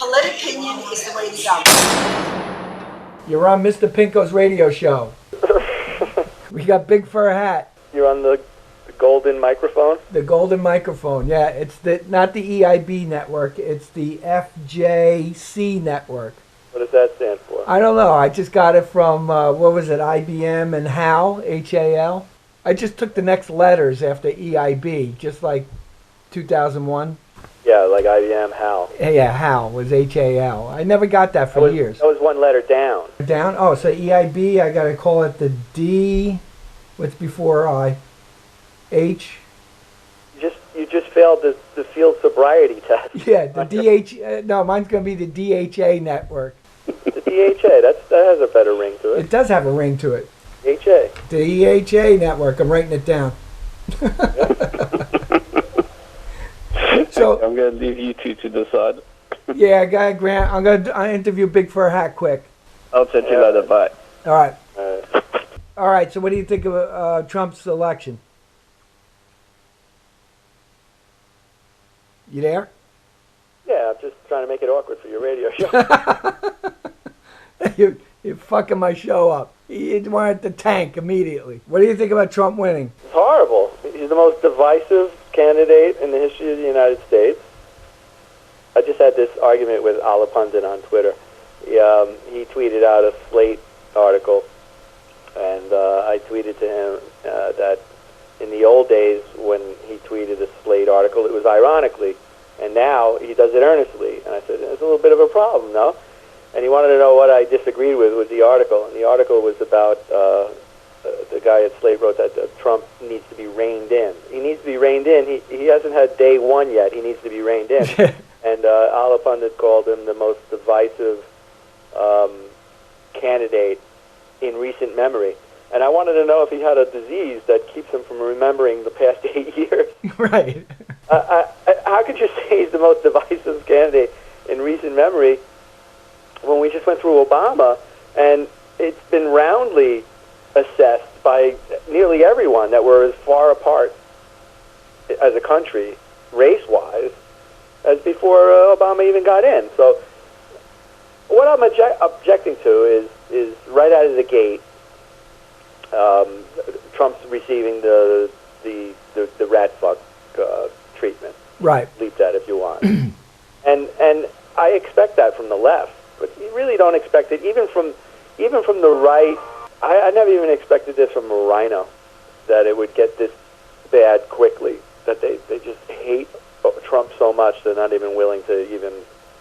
Polite opinion is the way to go. You're on Mr. Pinko's radio show. We got BigFurHat. You're on the golden microphone? The golden microphone, yeah. It's not the EIB network. It's the FJC network. What does that stand for? I don't know. I just got it from, what was it, IBM and HAL, H-A-L. I just took the next letters after EIB, just like 2001. Yeah, like IBM, HAL. Yeah, HAL was H-A-L. I never got that for years. That was one letter down. Down? Oh, so EIB, I got to call it the D. What's before I? H. You just failed the field sobriety test. Yeah, the DH. No, mine's going to be the DHA network. The DHA, that has a better ring to it. It does have a ring to it. DHA. The EHA network. I'm writing it down. So I'm going to leave you two to decide. Yeah, guy Grant. I'm going to interview BigFurHat quick. I'll send you later. Bye. All right. All right. So, what do you think of Trump's election? You there? Yeah, I'm just trying to make it awkward for your radio show. You're fucking my show up. You wanted to tank immediately. What do you think about Trump winning? It's horrible. He's the most divisive candidate in the history of the United States. I just had this argument with Ala Pundit on Twitter. He tweeted out a Slate article, and I tweeted to him that in the old days when he tweeted a Slate article, it was ironically, and now he does it earnestly. And I said, there's a little bit of a problem, no? And he wanted to know what I disagreed with the article. And the article was about the guy at Slate wrote that Trump needs to be reined in. He needs to be reined in. He hasn't had day one yet. He needs to be reined in. And Ala Pundit called him the most divisive candidate in recent memory. And I wanted to know if he had a disease that keeps him from remembering the past 8 years. Right. How could you say he's the most divisive candidate in recent memory when we just went through Obama, and it's been roundly assessed by nearly everyone that we're as far apart as a country, race-wise, as before Obama even got in. So what I'm objecting to is right out of the gate, Trump's receiving the rat fuck treatment. Right. Bleep that if you want. and I expect that from the left, but you really don't expect it even from the right. I never even expected this from a rhino, that it would get this bad quickly, that they just hate Trump so much they're not even willing to even...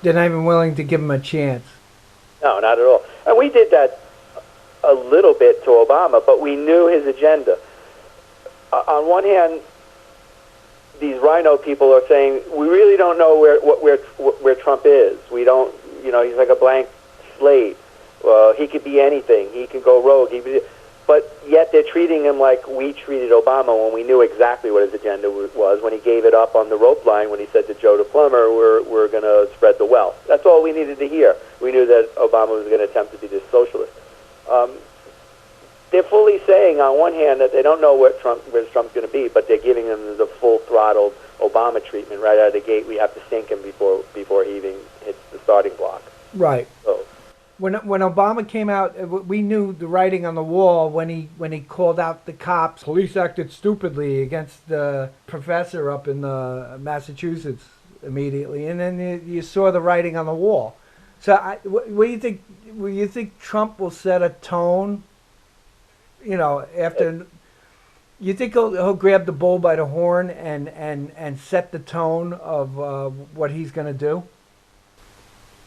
They're not even willing to give him a chance. No, not at all. And we did that a little bit to Obama, but we knew his agenda. On one hand, these rhino people are saying, we really don't know where Trump is. We don't, he's like a blank slate. He could be anything. He could go rogue. But yet they're treating him like we treated Obama when we knew exactly what his agenda was, when he gave it up on the rope line, when he said to Joe the plumber, we're going to spread the wealth. That's all we needed to hear. We knew that Obama was going to attempt to be this socialist. They're fully saying, on one hand, that they don't know where Trump's going to be, but they're giving him the full-throttled Obama treatment right out of the gate. We have to sink him before he even hits the starting block. Right. So, when Obama came out, we knew the writing on the wall when he called out the cops. Police acted stupidly against the professor up in Massachusetts immediately, and then you saw the writing on the wall. So, what do you think? Will you think Trump will set a tone? After you think he'll grab the bull by the horn and set the tone of what he's going to do?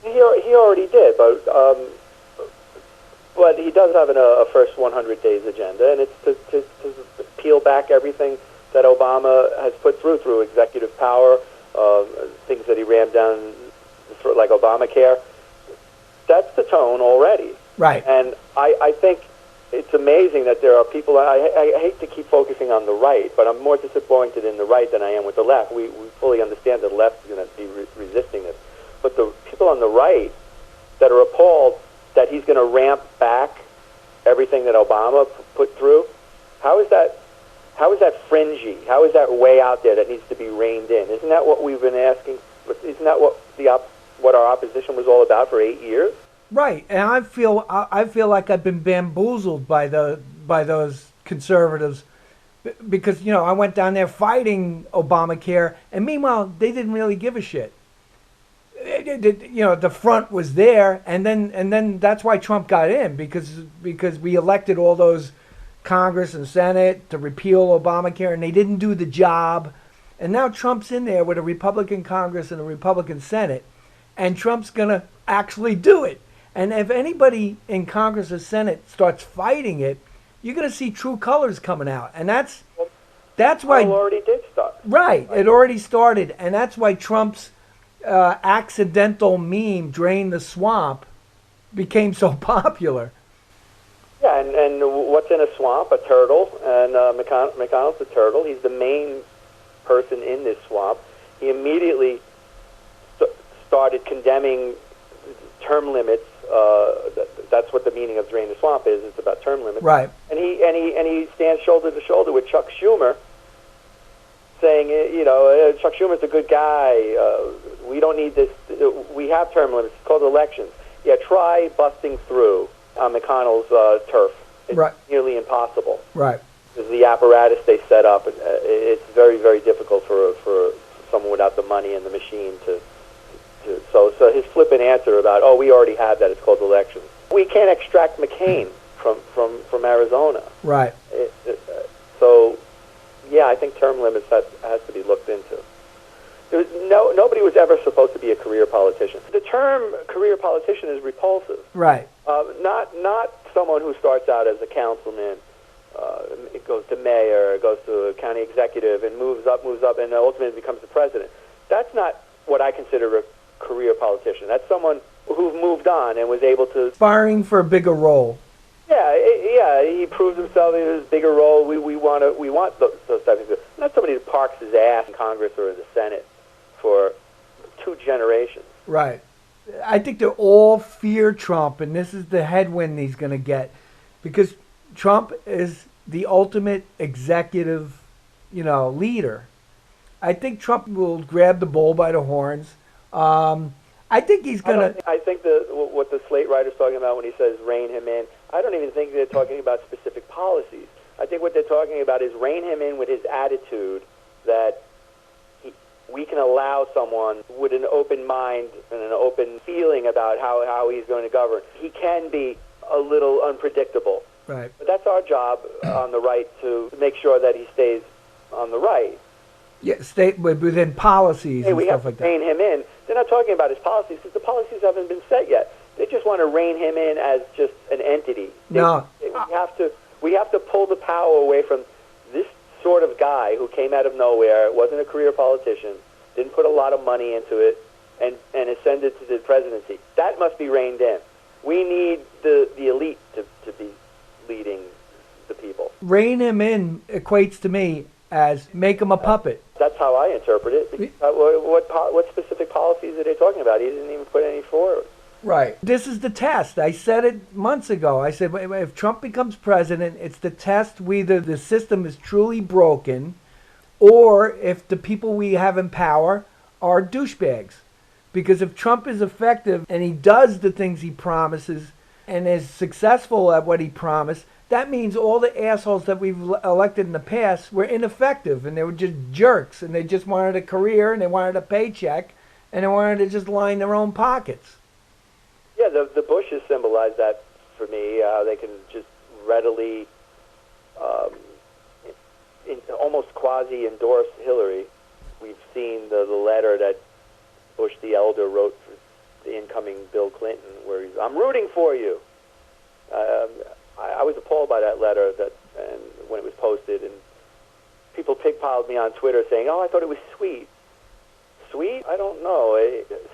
He already did, but he does have a first 100 days agenda, and it's to peel back everything that Obama has put through executive power, things that he rammed down, like Obamacare. That's the tone already. Right. And I think it's amazing that there are people, I hate to keep focusing on the right, but I'm more disappointed in the right than I am with the left. We fully understand that the left is going to be resisting this. But the people on the right that are appalled that he's going to ramp back everything that Obama put through, how is that fringy? How is that way out there that needs to be reined in? Isn't that what we've been asking? Isn't that what the what our opposition was all about for 8 years? Right, and I feel like I've been bamboozled by those conservatives because I went down there fighting Obamacare, and meanwhile they didn't really give a shit. The front was there, and then that's why Trump got in because we elected all those Congress and Senate to repeal Obamacare, and they didn't do the job, and now Trump's in there with a Republican Congress and a Republican Senate, and Trump's gonna actually do it. And if anybody in Congress or Senate starts fighting it, you're going to see true colors coming out. And that's why... It already did start. Right. It already started. And that's why Trump's accidental meme, Drain the Swamp, became so popular. Yeah, and what's in a swamp? A turtle. And McConnell's a turtle. He's the main person in this swamp. He immediately started condemning term limits. That's what the meaning of Drain the Swamp is. It's about term limits. Right. And he stands shoulder to shoulder with Chuck Schumer, saying, Chuck Schumer's a good guy. We don't need this. We have term limits. It's called elections. Yeah, try busting through on McConnell's turf. It's right. Nearly impossible. Right. Because the apparatus they set up, it's very, very difficult for someone without the money and the machine to. So his flippant answer about, we already have that, it's called elections. We can't extract McCain from Arizona. Right. So, yeah, I think term limits has to be looked into. Nobody was ever supposed to be a career politician. The term career politician is repulsive. Right. Not someone who starts out as a councilman, it goes to mayor, goes to a county executive, and moves up, and ultimately becomes the president. That's not what I consider a career politician. That's someone who moved on and was able to... Aspiring for a bigger role. Yeah, he proves himself in his bigger role. We want those types of things. Not somebody who parks his ass in Congress or the Senate for 2 generations. Right. I think they all fear Trump, and this is the headwind he's going to get, because Trump is the ultimate executive, leader. I think Trump will grab the bull by the horns. I think he's going to... I think what the Slate writer's talking about when he says rein him in, I don't even think they're talking about specific policies. I think what they're talking about is rein him in with his attitude that we can allow someone with an open mind and an open feeling about how he's going to govern. He can be a little unpredictable. Right. But that's our job on the right, to make sure that he stays on the right. Yeah, stay within policies and we stuff have like to rein him in. They're not talking about his policies because the policies haven't been set yet. They just want to rein him in as just an entity. No. We have to pull the power away from this sort of guy who came out of nowhere, wasn't a career politician, didn't put a lot of money into it, and ascended to the presidency. That must be reined in. We need the elite to be leading the people. Rein him in equates to me as make him a puppet. That's how I interpret it. What specific policies are they talking about? He didn't even put any forward. Right. This is the test. I said it months ago. I said if Trump becomes president, it's the test whether the system is truly broken or if the people we have in power are douchebags. Because if Trump is effective and he does the things he promises and is successful at what he promised, that means all the assholes that we've elected in the past were ineffective and they were just jerks and they just wanted a career and they wanted a paycheck and they wanted to just line their own pockets. Yeah, the Bushes symbolize that for me. They can just readily, almost quasi-endorse Hillary. We've seen the letter that Bush the elder wrote for the incoming Bill Clinton, where he's, "I'm rooting for you." I was appalled by that letter and when it was posted, and people pigpiled me on Twitter saying, "Oh, I thought it was sweet." Sweet? I don't know.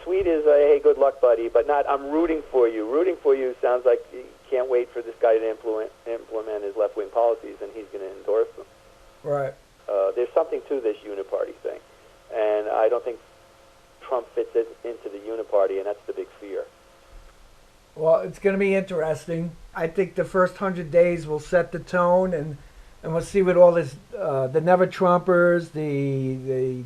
Sweet is a hey, good luck, buddy, but not I'm rooting for you. Rooting for you sounds like you can't wait for this guy to implement his left-wing policies, and he's going to endorse them. Right. There's something to this uniparty thing, and I don't think Trump fits into the uniparty, and that's the big fear. Well, it's going to be interesting. I think the first 100 days will set the tone, and And we'll see what all this, the never Trumpers, the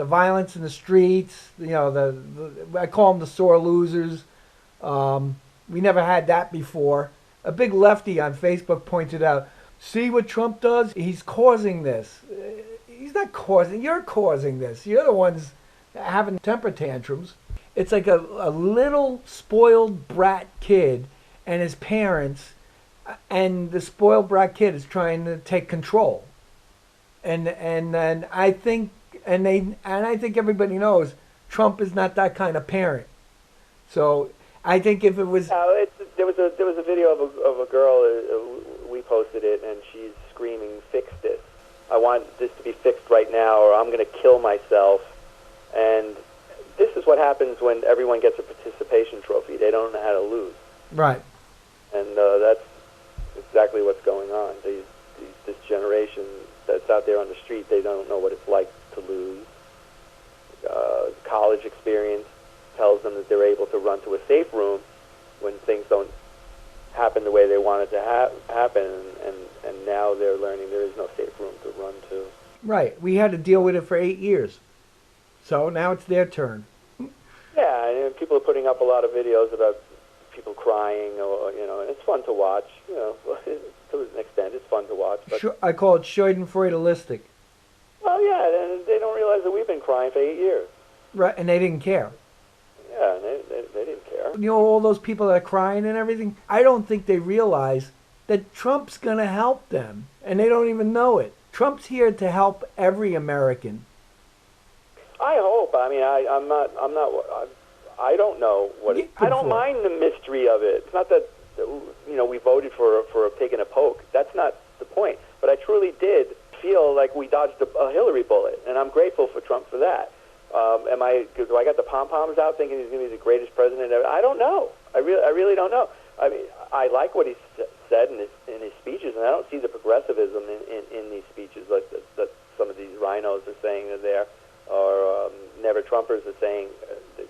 violence in the streets. You know, I call them the sore losers. We never had that before. A big lefty on Facebook pointed out, see what Trump does? He's causing this. He's not causing, you're causing this. You're the ones having temper tantrums. It's like a little spoiled brat kid and his parents, and the spoiled brat kid is trying to take control. And I think I think everybody knows Trump is not that kind of parent. So I think if it was there was a video of a girl. We posted it, and she's screaming, "Fix this! I want this to be fixed right now, or I'm going to kill myself." And this is what happens when everyone gets a participation trophy. They don't know how to lose. Right. And that's exactly what's going on. This generation that's out there on the street, they don't know what it's like to lose. College experience tells them that they're able to run to a safe room when things don't happen the way they want it to happen, and now they're learning there is no safe room to run to. Right. We had to deal with it for 8 years. So now it's their turn. Yeah, and people are putting up a lot of videos about people crying, or and it's fun to watch. To an extent, it's fun to watch. But I call it Schadenfreudelistic. well, yeah, and they don't realize that we've been crying for 8 years. Right, and they didn't care. Yeah, and they didn't care. You know, all those people that are crying and everything, I don't think they realize that Trump's going to help them, and they don't even know it. Trump's here to help every American. I hope. I mean, I'm not. I don't know what. I don't mind the mystery of it. It's not that we voted for a pig and a poke. That's not the point. But I truly did feel like we dodged a Hillary bullet, and I'm grateful for Trump for that. Do I got the pom-poms out thinking he's going to be the greatest president ever? I don't know. I really don't know. I mean, I like what he said in his speeches, and I don't see the progressivism in these speeches like that some of these rhinos are saying are there, or never Trumpers are saying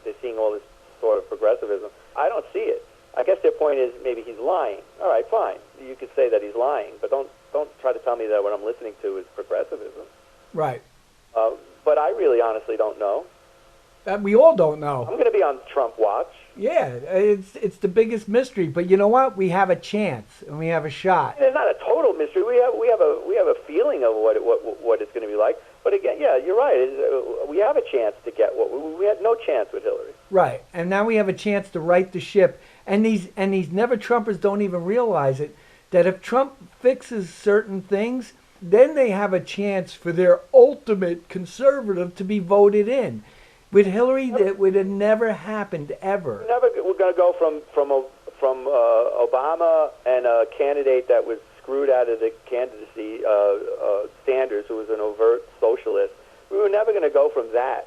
they're seeing all this sort of progressivism. I don't see it. I guess their point is maybe he's lying. All right, fine. You could say that he's lying, but don't try to tell me that what I'm listening to is progressivism. Right. But I really honestly don't know. We all don't know. I'm going to be on Trump watch. Yeah, it's the biggest mystery. But you know what? We have a chance and we have a shot. It's not a total mystery. We have a feeling of what it's going to be like. But again, yeah, you're right. We have a chance to get what we had no chance with Hillary. Right, and now we have a chance to right the ship. And these never Trumpers don't even realize it. That if Trump fixes certain things, then they have a chance for their ultimate conservative to be voted in. With Hillary, that would have never happened ever. We're going to go from Obama and a candidate that was screwed out of the candidacy, Sanders, who was an overt socialist. We were never going to go from that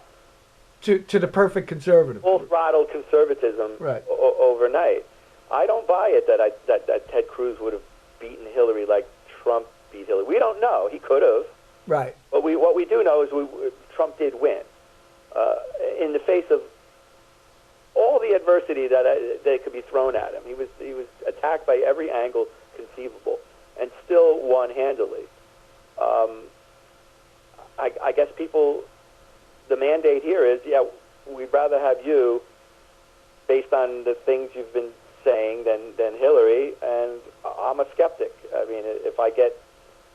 to the perfect conservative, full throttle conservatism, right. Overnight. I don't buy it that Ted Cruz would have beaten Hillary like Trump beat Hillary. We don't know. He could have. Right. But what we do know is Trump did win. In the face of all the adversity that could be thrown at him, he was attacked by every angle conceivable, and still won handily. I guess the mandate here is, we'd rather have you, based on the things you've been saying, than Hillary, and I'm a skeptic. I mean, if I get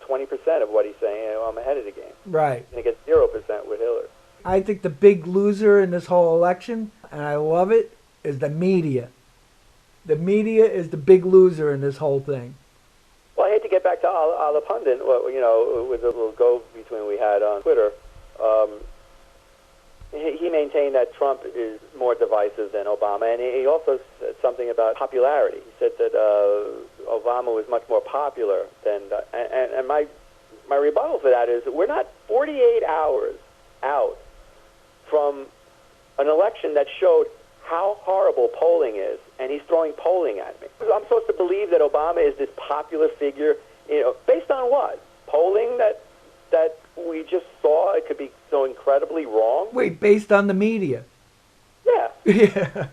20% of what he's saying, I'm ahead of the game. Right. And I get 0% with Hillary. I think the big loser in this whole election, and I love it, is the media. The media is the big loser in this whole thing. Well, I hate to get back to Ala Pundit, with a little go-between we had on Twitter. He maintained that Trump is more divisive than Obama, and he also said something about popularity. He said that Obama was much more popular than... And my rebuttal for that is we're not 48 hours out from an election that showed how horrible polling is, and he's throwing polling at me. I'm supposed to believe that Obama is this popular figure, based on what? Polling that we just saw it could be so incredibly wrong? Wait, based on the media? Yeah. Yeah.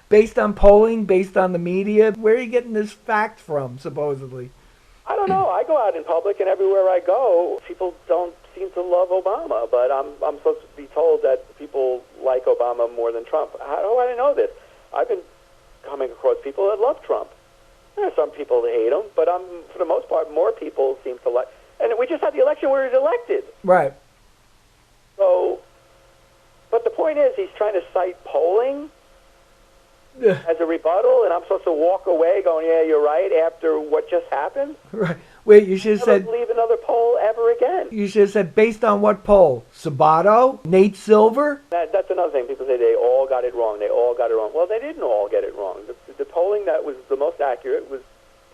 Based on polling, based on the media? Where are you getting this fact from, supposedly? I don't know. I go out in public, and everywhere I go, people don't seem to love Obama. But I'm supposed to be told that people like Obama more than Trump. How do I know this? I've been coming across people that love Trump. There are some people that hate him, but for the most part, more people seem to like. And we just had the election where he was elected. Right. So, but the point is, he's trying to cite polling as a rebuttal, and I'm supposed to walk away going, yeah, you're right, after what just happened? Right. Wait, you should have Never said... believe another poll ever again. You should have said, based on what poll? Sabato? Nate Silver? That's another thing. People say they all got it wrong. They all got it wrong. Well, they didn't all get it wrong. The polling that was the most accurate was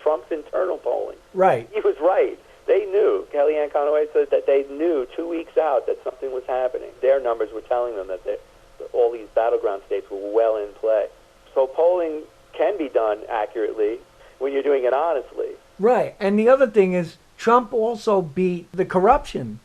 Trump's internal polling. Right. He was right. They knew. Kellyanne Conway said that they knew 2 weeks out that something was happening. Their numbers were telling them that all these battleground states were well in play. So polling can be done accurately when you're doing it honestly. Right. And the other thing is, Trump also beat the corruption.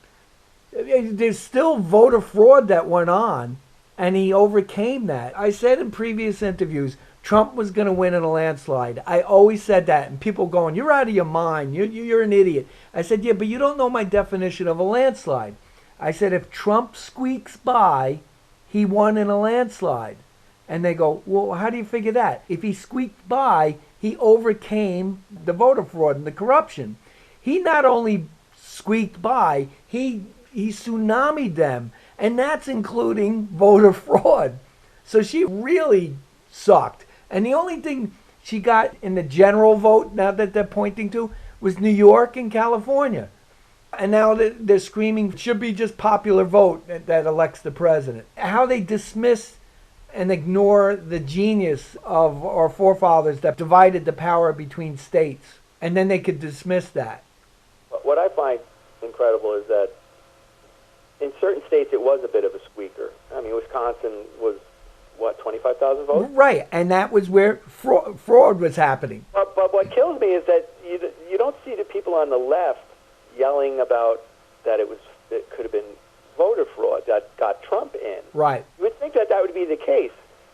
There's still voter fraud that went on, and he overcame that. I said in previous interviews, Trump was going to win in a landslide. I always said that, and people going, you're out of your mind. You're an idiot. I said, yeah, but you don't know my definition of a landslide. I said, if Trump squeaks by, he won in a landslide. And they go, well, how do you figure that? If he squeaked by, he overcame the voter fraud and the corruption. He not only squeaked by, he tsunamied them. And that's including voter fraud. So she really sucked. And the only thing she got in the general vote, now that they're pointing to, was New York and California. And now they're screaming, it should be just popular vote that elects the president. How they dismiss and ignore the genius of our forefathers that divided the power between states. And then they could dismiss that. What I find incredible is that in certain states it was a bit of a squeaker. I mean, Wisconsin was, 25,000 votes? Right, and that was where fraud was happening. But what kills me is that you don't see the people on the left yelling about that it could have been voter fraud that got Trump in. Right. You would think that would be the case,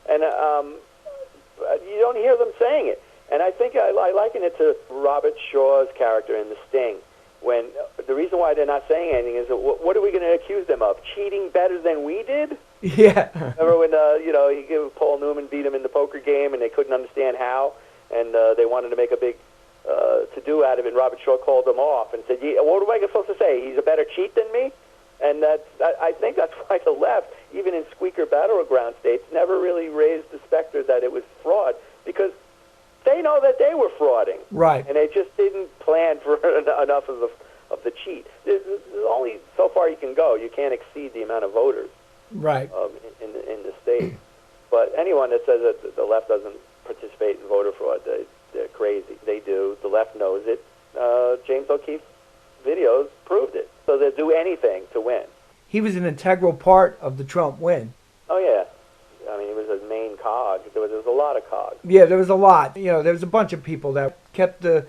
and you don't hear them saying it. And I think I liken it to Robert Shaw's character in The Sting, when the reason why they're not saying anything is, what are we going to accuse them of? Cheating better than we did? Yeah. Remember when Paul Newman beat him in the poker game, and they couldn't understand how, and they wanted to make a big to-do out of it, and Robert Shaw called them off and said, yeah, what am I supposed to say? He's a better cheat than me? And I think that's why the left, even in squeaker battleground states, never really raised the specter that it was fraud, because they know that they were frauding. Right. And they just didn't plan for enough of the cheat. There's only so far you can go. You can't exceed the amount of voters. Right. In the state. But anyone that says that the left doesn't participate in voter fraud, they're crazy. They do. The left knows it. James O'Keefe's videos proved it. So they'll do anything to win. He was an integral part of the Trump win. Oh, yeah. I mean, he was a main cog. There was a lot of cogs. Yeah, there was a lot. There was a bunch of people that kept the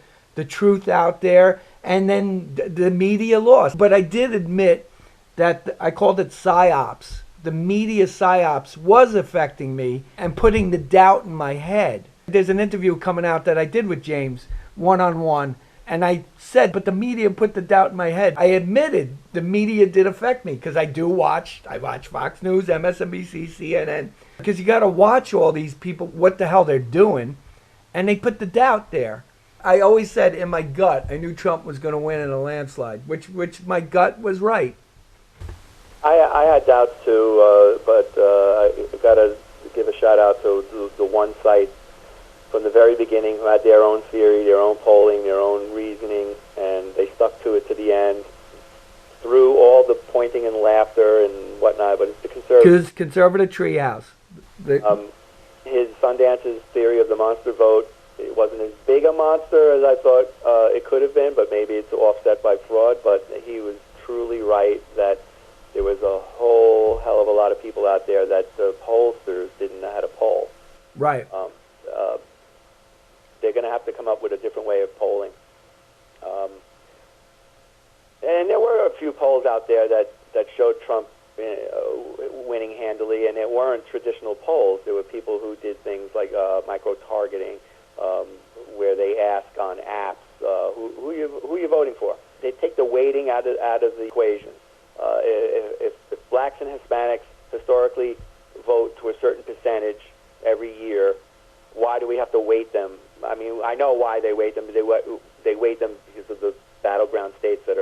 truth out there, and then the media lost. But I did admit that I called it psyops. The media psyops was affecting me and putting the doubt in my head. There's an interview coming out that I did with James, one-on-one, and I said, but the media put the doubt in my head. I admitted the media did affect me, because I watch Fox News, MSNBC, CNN, because you got to watch all these people, what the hell they're doing, and they put the doubt there. I always said in my gut, I knew Trump was going to win in a landslide, which my gut was right. I had doubts too, but I got to give a shout out to the one site from the very beginning who had their own theory, their own polling, their own reasoning, and they stuck to it to the end through all the pointing and laughter and whatnot. But it's the conservative treehouse. His Sundance's theory of the monster vote, it wasn't as big a monster as I thought it could have been, but maybe it's offset by fraud. But he was truly right that there was a whole hell of a lot of people out there that the pollsters didn't know how to poll. Right. They're going to have to come up with a different way of polling. And there were a few polls out there that showed Trump winning handily, and it weren't traditional polls. There were people who did things like micro-targeting, where they ask on apps, who are you voting for? They take the weighting out of the equation. If blacks and Hispanics historically vote to a certain percentage every year, why do we have to weight them? I mean, I know why they weight them. They weight them because of the battleground states that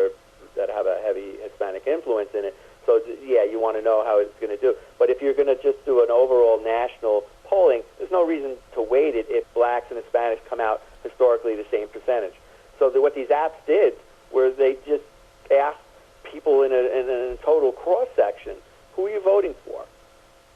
have a heavy Hispanic influence in it. So yeah, you want to know how it's going to do. But if you're going to just do an overall national polling, there's no reason to weight it if blacks and Hispanics come out historically the same percentage. So what these apps did were they just asked people in a total cross-section, who are you voting for?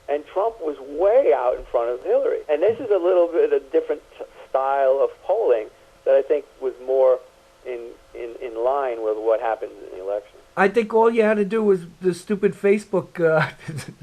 And Trump was way out in front of Hillary. And this is a little bit a different style of polling that I think was more in line with what happened in the election. I think all you had to do was the stupid Facebook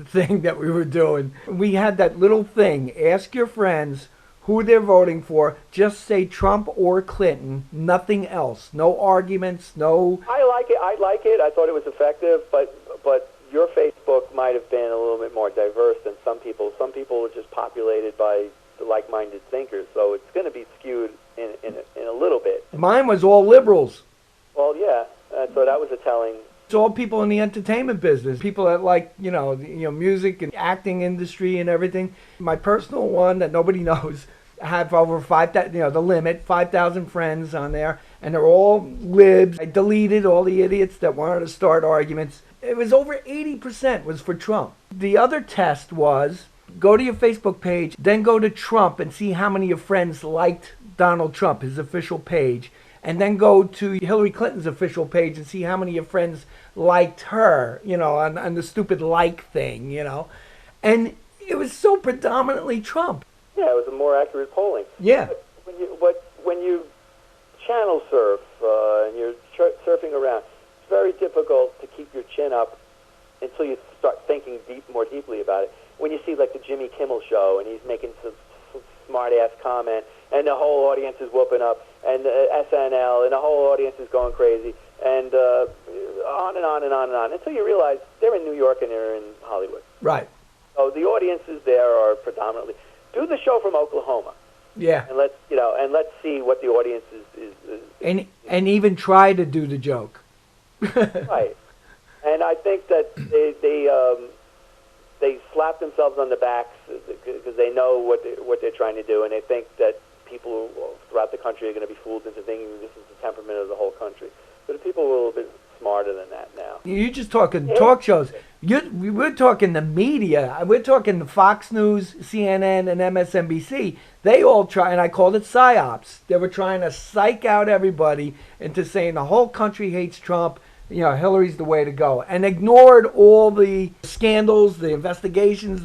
thing that we were doing. We had that little thing, ask your friends who they're voting for, just say Trump or Clinton, nothing else. No arguments, no... I like it. I thought it was effective, but your Facebook might have been a little bit more diverse than some people. Some people are just populated by the like-minded thinkers, so it's going to be skewed in a little bit. Mine was all liberals. Well, yeah, so that was a telling... It's all people in the entertainment business, people that like, music and acting industry and everything. My personal one that nobody knows, I have over 5,000, the limit, 5,000 friends on there, and they're all libs. I deleted all the idiots that wanted to start arguments. It was over 80% was for Trump. The other test was go to your Facebook page, then go to Trump and see how many of your friends liked Donald Trump, his official page. And then go to Hillary Clinton's official page and see how many of your friends liked her, on the stupid like thing, And it was so predominantly Trump. Yeah, it was a more accurate polling. Yeah. But when you channel surf and you're surfing around, it's very difficult to keep your chin up until you start thinking more deeply about it. When you see like the Jimmy Kimmel show and he's making some smart-ass comment and the whole audience is whooping up, and SNL, and the whole audience is going crazy, and on and on and on and on, until you realize they're in New York and they're in Hollywood. Right. So the audiences there are predominantly... Do the show from Oklahoma. Yeah. And let's see what the audience is and even try to do the joke. Right. And I think that they slap themselves on the backs because they know what they're trying to do, and they think that people throughout the country are going to be fooled into thinking this is the temperament of the whole country. But the people are a little bit smarter than that now. You're just talking talk shows. We're talking the media. We're talking the Fox News, CNN, and MSNBC. They all try, and I called it psyops. They were trying to psych out everybody into saying the whole country hates Trump. Hillary's the way to go, and ignored all the scandals, the investigations,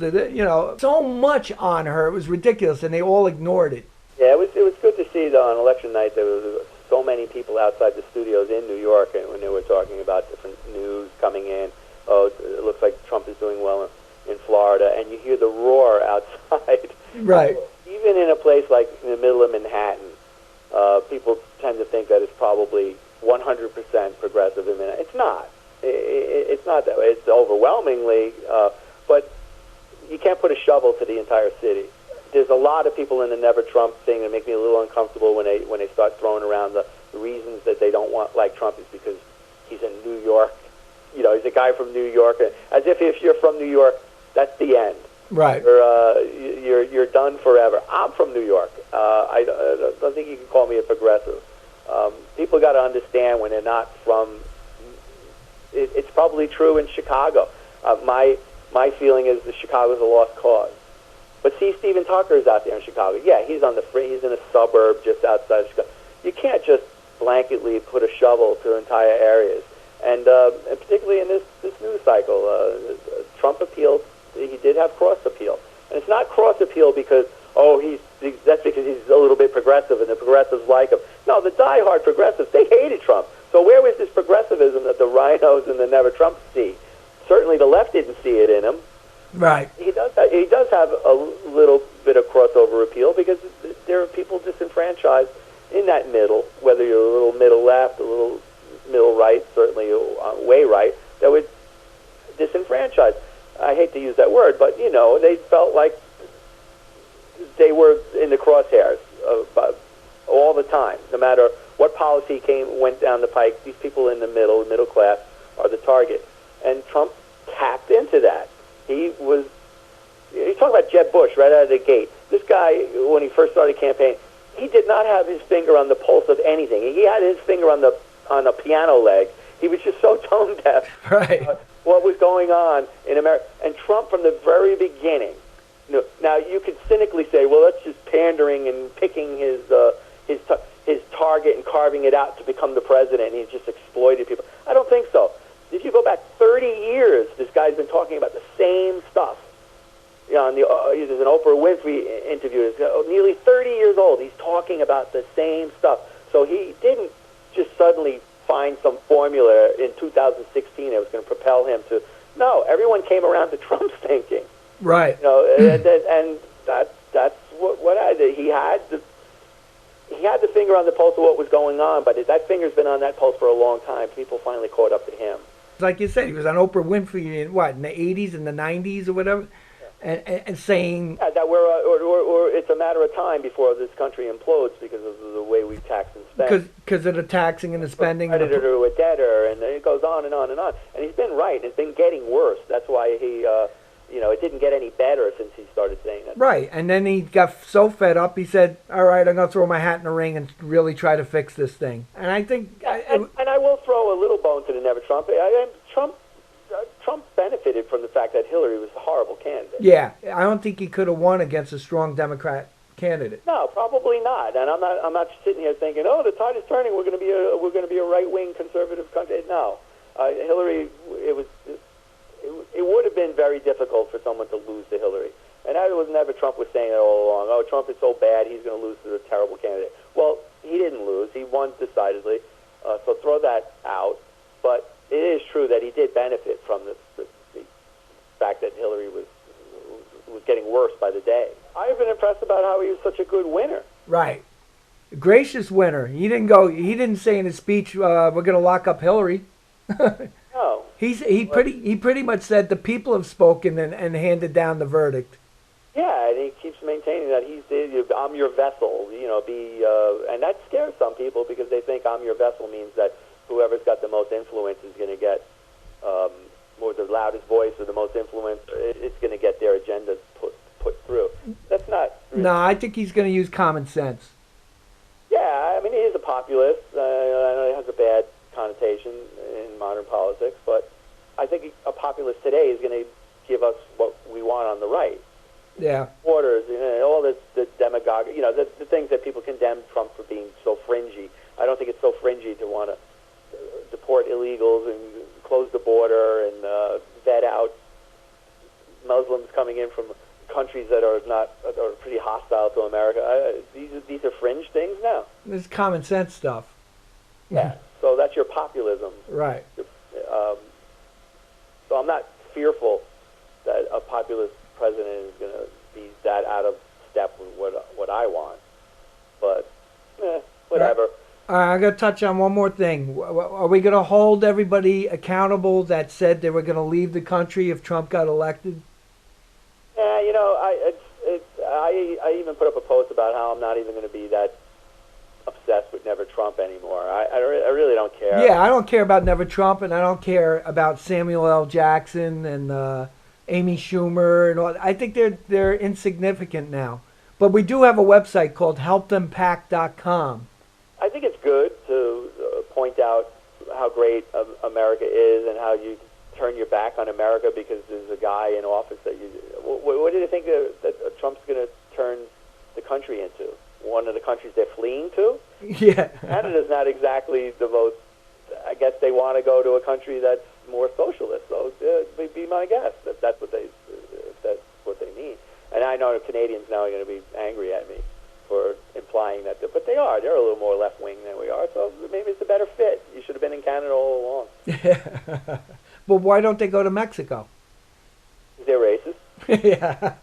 so much on her. It was ridiculous, and they all ignored it. Yeah, it was good to see, though, on election night there was so many people outside the studios in New York, and when they were talking about different news coming in. Oh, it looks like Trump is doing well in Florida, and you hear the roar outside. Right. Even in a place like in the middle of Manhattan, people tend to think that it's probably 100% progressive. It's not. It's not that way. It's overwhelmingly, but you can't put a shovel to the entire city. There's a lot of people in the Never Trump thing that make me a little uncomfortable when they start throwing around the reasons that they don't like Trump is because he's in New York. He's a guy from New York, as if you're from New York, that's the end. Right. You're done forever. I'm from New York. I don't think you can call me a progressive. People got to understand when they're not from. It's probably true in Chicago. My feeling is that Chicago's a lost cause. But see, Stephen Tucker is out there in Chicago. Yeah, he's on the he's in a suburb just outside of Chicago. You can't just blanketly put a shovel to entire areas. And particularly in this news cycle, Trump appealed. He did have cross appeal, and it's not cross appeal because that's because he's a little bit progressive and the progressives like him. No, the diehard progressives, they hated Trump. So where was this progressivism that the rhinos and the Never Trump see? Certainly the left didn't see it in him. Right. He does have a little bit of crossover appeal because there are people disenfranchised in that middle, whether you're a little middle left, a little middle right, certainly way right, that would disenfranchise. I hate to use that word, but they felt like they were in the crosshairs. All time. No matter what policy went down the pike, these people in the middle class, are the target. And Trump tapped into that. He's talking about Jeb Bush right out of the gate. This guy, when he first started campaigning, he did not have his finger on the pulse of anything. He had his finger on the piano leg. He was just so tone deaf. Right. What was going on in America. And Trump, from the very beginning, now you could cynically say, well, that's just pandering and picking his target and carving it out to become the president, and he's just exploited people. I don't think so. If you go back 30 years, this guy's been talking about the same stuff. You know, there's an Oprah Winfrey interview. He's nearly 30 years old. He's talking about the same stuff. So he didn't just suddenly find some formula in 2016 that was going to propel him to. No, everyone came around to Trump's thinking. Right. You know, and that's what I did. He had the finger on the pulse of what was going on, but that finger's been on that pulse for a long time. People finally caught up to him. Like you said, he was on Oprah Winfrey in the 80s and the 90s or whatever, and saying that or it's a matter of time before this country implodes because of the way we tax and spend. Because of the taxing and the spending. Creditor to a debtor, and it goes on and on and on. And he's been right. It's been getting worse. That's why he, it didn't get any better since he started saying that. Right. And then he got so fed up, he said, all right, I'm going to throw my hat in the ring and really try to fix this thing. And I think... And I will throw a little bone to the Never Trump. Trump benefited from the fact that Hillary was a horrible candidate. Yeah. I don't think he could have won against a strong Democrat candidate. No, probably not. And I'm not sitting here thinking, oh, the tide is turning. We're going to be a right-wing conservative country. No, Hillary. It would have been very difficult for someone to lose to Hillary. And that was never Trump was saying that all along. Oh, Trump is so bad, he's going to lose to a terrible candidate. Well, he didn't lose. He won decidedly. So throw that out. But it is true that he did benefit from the fact that Hillary was getting worse by the day. I've been impressed about how he was such a good winner. Right. Gracious winner. He didn't say in his speech, we're going to lock up Hillary. No. He pretty much said the people have spoken and handed down the verdict. Yeah, and he keeps maintaining that I'm your vessel, and that scares some people because they think I'm your vessel means that whoever's got the most influence is going to get, or the loudest voice or the most influence, it's going to get their agenda put through. That's not... Really. No, I think he's going to use common sense. Yeah, I mean, he is a populist. I know it has a bad connotation in modern politics, but I think a populist today is going to give us what we want on the right. Yeah. Orders, all the demagogue, the things that people condemn Trump for being so fringy. I don't think it's so fringy to want to deport illegals and close the border and vet out Muslims coming in from countries that are pretty hostile to America. These are fringe things now. This is common sense stuff. Yeah. So that's your populism. Right. So I'm not fearful that a populist president is going to be that out of step with what I want. But, whatever. All right, I'm going to touch on one more thing. Are we going to hold everybody accountable that said they were going to leave the country if Trump got elected? Yeah, I even put up a post about how I'm not even going to be that obsessed with Never Trump anymore. I really don't care. Yeah, I don't care about Never Trump, and I don't care about Samuel L. Jackson and Amy Schumer and all. I think they're insignificant now. But we do have a website called helpthempack.com. I think it's good to point out how great America is and how you turn your back on America because there's a guy in office that you... What do you think that Trump's going to turn the country into? One of the countries they're fleeing to? Yeah. Canada's not exactly the most... I guess they want to go to a country that's more socialist. So be my guess if that's what they mean. And I know the Canadians now are going to be angry at me for implying that, but they are. They're a little more left-wing than we are, so maybe it's a better fit. You should have been in Canada all along. Yeah. But why don't they go to Mexico? They're racist. Yeah.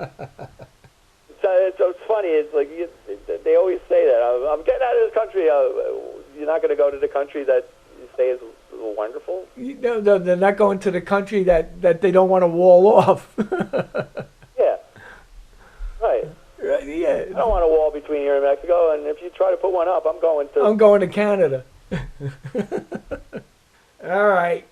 So it's funny. It's like they always say that. I'm getting out of this country. You're not going to go to the country that you say is wonderful? No, they're not going to the country that they don't want to wall off. Yeah. Right. Yeah. I don't want a wall between here and Mexico, and if you try to put one up, I'm going to. I'm going to Canada. All right.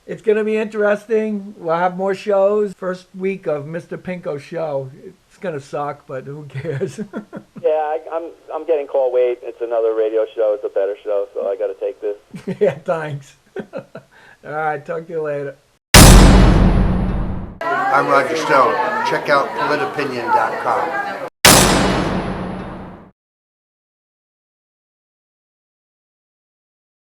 It's going to be interesting. We'll have more shows. First week of Mr. Pinko's show. It's going to suck, but who cares? Yeah, I'm getting called. Wait, it's another radio show. It's a better show, so I got to take this. Yeah, thanks. All right, talk to you later. I'm Roger Stone. Check out politiopinion.com.